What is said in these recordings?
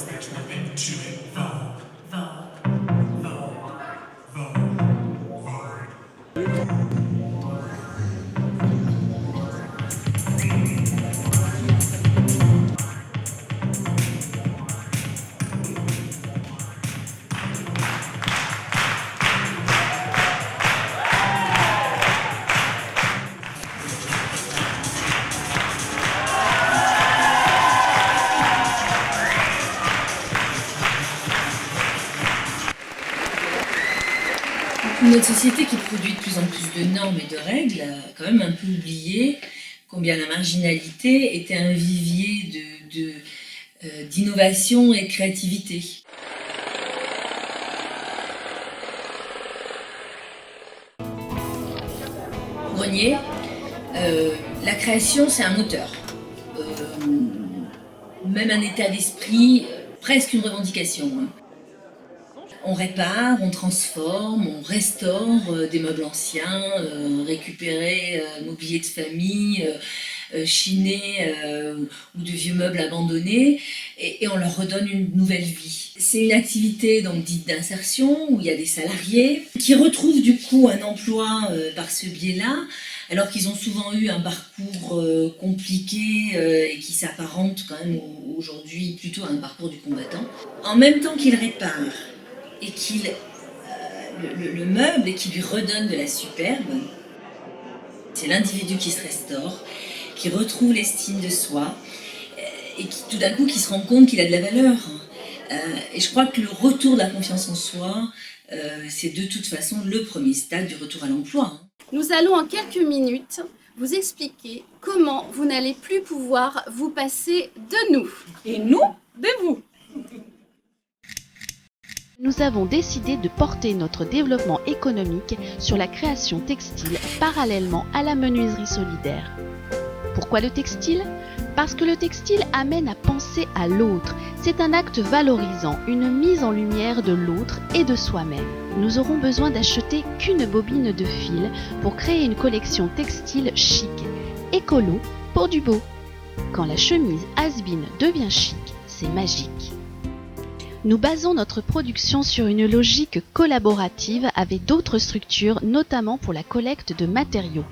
there's nothing to it. Vogue, Vogue, Vogue, Vogue, Vogue. Notre société qui produit de plus en plus de normes et de règles a quand même un peu oublié combien la marginalité était un vivier d'innovation et de créativité. Grenier, la création c'est un moteur, même un état d'esprit, presque une revendication. On répare, on transforme, on restaure des meubles anciens, récupérer mobilier de famille, chinés ou de vieux meubles abandonnés, et on leur redonne une nouvelle vie. C'est une activité donc dite d'insertion où il y a des salariés qui retrouvent du coup un emploi par ce biais-là, alors qu'ils ont souvent eu un parcours compliqué et qui s'apparente quand même aujourd'hui plutôt à un parcours du combattant. En même temps qu'ils réparent et qu'il le meuble et qui lui redonne de la superbe, c'est l'individu qui se restaure, qui retrouve l'estime de soi et qui tout d'un coup qui se rend compte qu'il a de la valeur. Et je crois que le retour de la confiance en soi, c'est de toute façon le premier stade du retour à l'emploi. Nous allons en quelques minutes vous expliquer comment vous n'allez plus pouvoir vous passer de nous. Et nous, de vous. Nous avons décidé de porter notre développement économique sur la création textile parallèlement à la menuiserie solidaire. Pourquoi le textile ? Parce que le textile amène à penser à l'autre. C'est un acte valorisant, une mise en lumière de l'autre et de soi-même. Nous aurons besoin d'acheter qu'une bobine de fil pour créer une collection textile chic, écolo, pour du beau. Quand la chemise has-been devient chic, c'est magique. Nous basons notre production sur une logique collaborative avec d'autres structures, notamment pour la collecte de matériaux.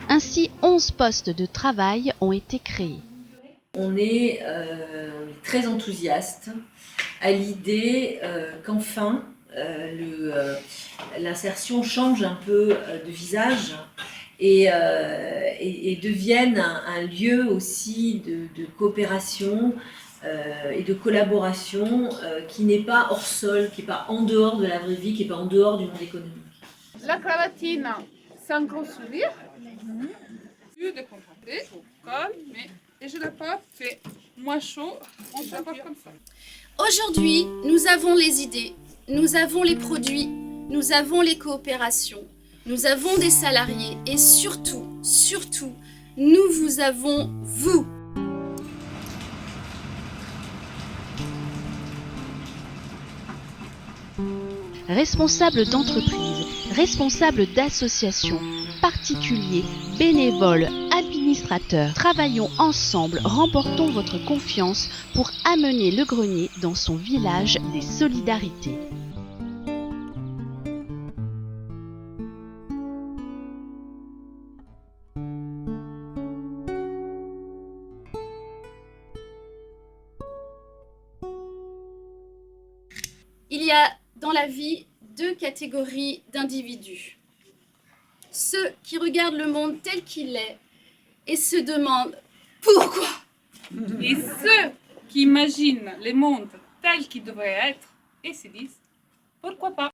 Ainsi, 11 postes de travail ont été créés. On est très enthousiaste à l'idée qu'enfin l'insertion change un peu de visage et devienne un lieu aussi de coopération et de collaboration qui n'est pas hors sol, qui n'est pas en dehors de la vraie vie, qui n'est pas en dehors du monde économique. La cravatine sans construire, plus de contracter, comme, mais et je l'ai pas fait moins chaud, on se porte comme ça. Aujourd'hui, nous avons les idées, nous avons les produits, nous avons les coopérations, nous avons des salariés et surtout, nous vous avons vous. Responsables d'entreprise, responsables d'associations, particuliers, bénévoles, administrateurs, travaillons ensemble, remportons votre confiance pour amener le grenier dans son village des solidarités. Il y a dans la vie deux catégories d'individus. Ceux qui regardent le monde tel qu'il est et se demandent pourquoi. Et ceux qui imaginent le monde tel qu'il devrait être et se disent pourquoi pas.